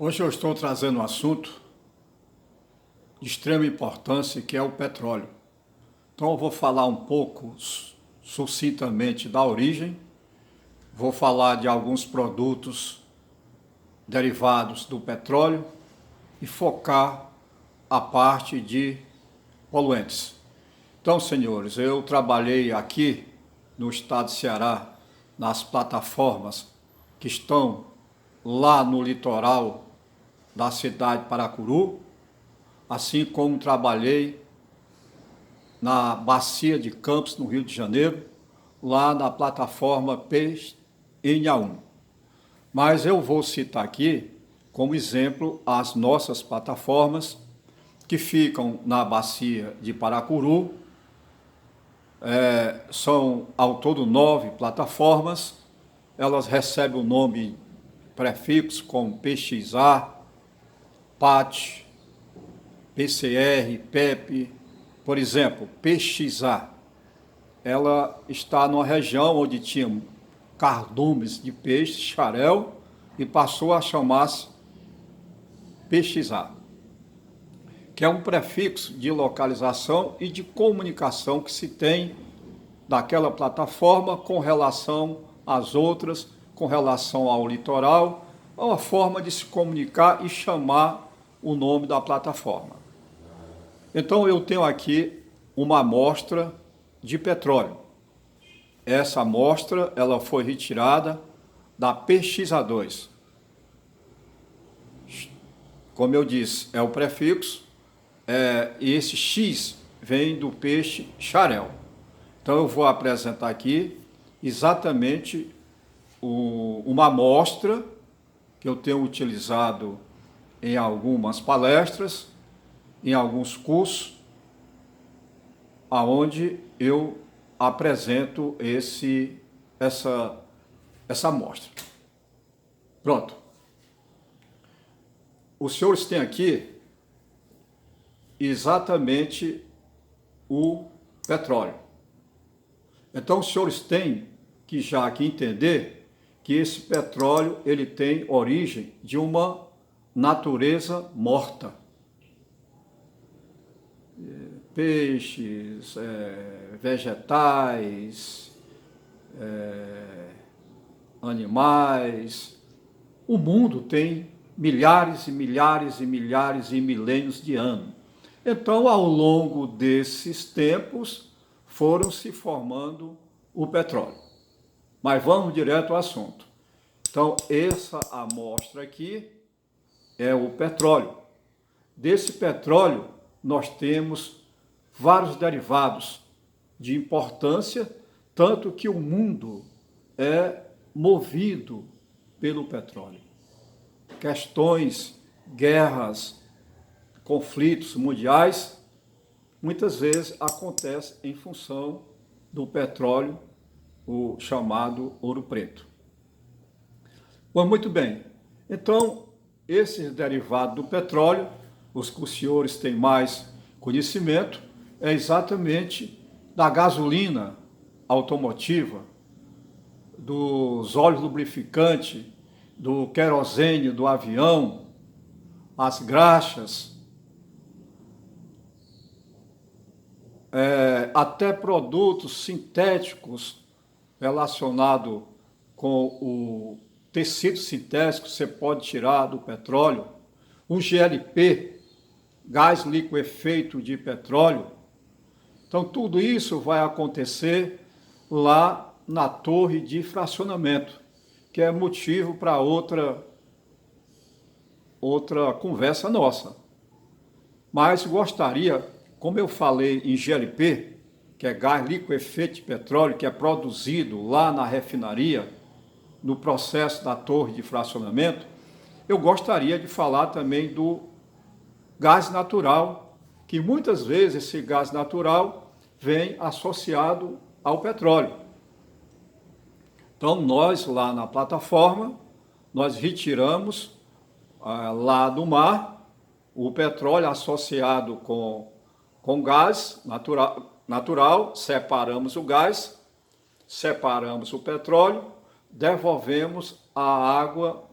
Hoje eu estou trazendo um assunto de extrema importância que é o petróleo. Então eu vou falar um pouco sucintamente da origem, vou falar de alguns produtos derivados do petróleo e focar a parte de poluentes. Então, senhores, eu trabalhei aqui no estado de Ceará nas plataformas que estão lá no litoral da cidade de Paracuru, assim como trabalhei na Bacia de Campos, no Rio de Janeiro, lá na plataforma Peixe em Inhaúma. Mas eu vou citar aqui, como exemplo, as nossas plataformas que ficam na Bacia de Paracuru. São ao todo 9 plataformas, elas recebem o nome prefixo como PXA, PAT, PCR, PEP. Por exemplo, PXA, ela está numa região onde tinha cardumes de peixe, xarel, e passou a chamar-se PXA, que é um prefixo de localização e de comunicação que se tem daquela plataforma com relação às outras, com relação ao litoral, é uma forma de se comunicar e chamar o nome da plataforma. Então eu tenho aqui uma amostra de petróleo. Essa amostra ela foi retirada da PXA2. Como eu disse, é o prefixo, e esse X vem do peixe xarel. Então eu vou apresentar aqui exatamente uma amostra que eu tenho utilizado em algumas palestras, em alguns cursos, aonde eu apresento essa amostra. Pronto. Os senhores têm aqui exatamente o petróleo. Então os senhores têm que já aqui entender que esse petróleo ele tem origem de uma natureza morta. Peixes, vegetais, animais. O mundo tem milhares e milhares e milhares e milênios de anos. Então, ao longo desses tempos, foram se formando o petróleo. Mas vamos direto ao assunto. Então, essa amostra aqui é o petróleo. Desse petróleo, nós temos vários derivados de importância, tanto que o mundo é movido pelo petróleo. Questões, guerras, conflitos mundiais, muitas vezes acontecem em função do petróleo, o chamado ouro preto. Pois muito bem, então, esses derivados do petróleo, os que os senhores têm mais conhecimento, é exatamente da gasolina automotiva, dos óleos lubrificantes, do querosene do avião, as graxas, até produtos sintéticos relacionados com o tecido sintético você pode tirar do petróleo, o GLP, gás liquefeito de petróleo. Então, tudo isso vai acontecer lá na torre de fracionamento, que é motivo para outra conversa nossa. Mas gostaria, como eu falei em GLP, que é gás liquefeito de petróleo, que é produzido lá na refinaria, no processo da torre de fracionamento, eu gostaria de falar também do gás natural, que muitas vezes esse gás natural vem associado ao petróleo. Então, nós lá na plataforma, nós retiramos lá do mar o petróleo associado com gás natural, separamos o gás, separamos o petróleo, devolvemos a água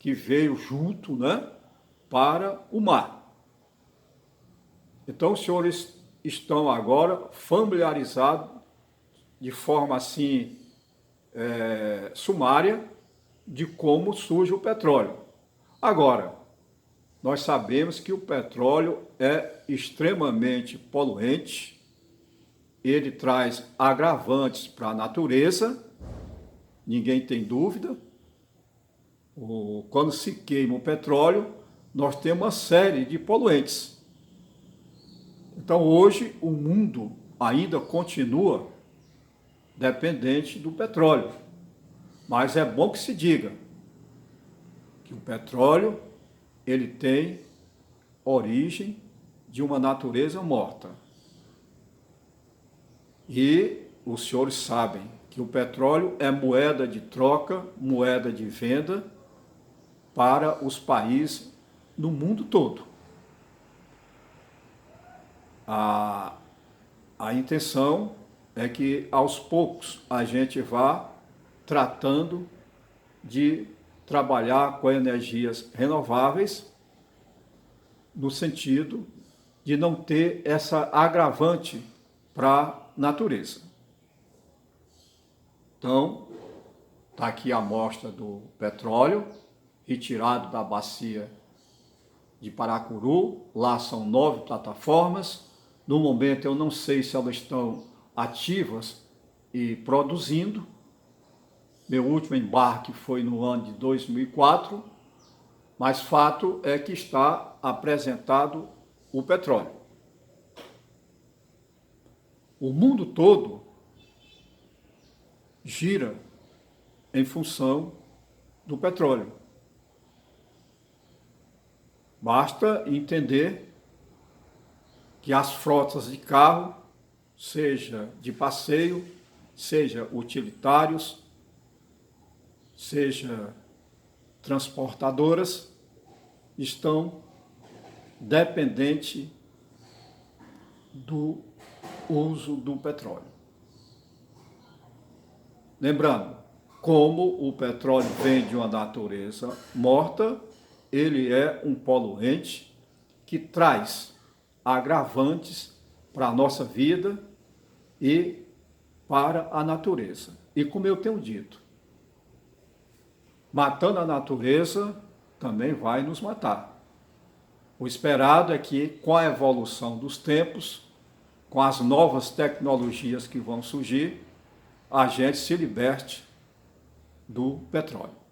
que veio junto, né, para o mar. Então, os senhores estão agora familiarizados de forma assim sumária de como surge o petróleo. Agora, nós sabemos que o petróleo é extremamente poluente, ele traz agravantes para a natureza, ninguém tem dúvida. Quando se queima o petróleo, nós temos uma série de poluentes. Então, hoje, o mundo ainda continua dependente do petróleo. Mas é bom que se diga que o petróleo ele tem origem de uma natureza morta. E os senhores sabem que o petróleo é moeda de troca, moeda de venda para os países no mundo todo. A intenção é que aos poucos a gente vá tratando de trabalhar com energias renováveis no sentido de não ter essa agravante para a natureza. Então, está aqui a amostra do petróleo retirado da bacia de Paracuru. Lá são 9 plataformas. No momento eu não sei se elas estão ativas e produzindo. Meu último embarque foi no ano de 2004, mas fato é que está apresentado o petróleo. O mundo todo gira em função do petróleo. Basta entender que as frotas de carro, seja de passeio, seja utilitários, seja transportadoras, estão dependentes do uso do petróleo. Lembrando, como o petróleo vem de uma natureza morta, ele é um poluente que traz agravantes para a nossa vida e para a natureza. E como eu tenho dito, matando a natureza também vai nos matar. O esperado é que, com a evolução dos tempos, com as novas tecnologias que vão surgir, a gente se liberte do petróleo.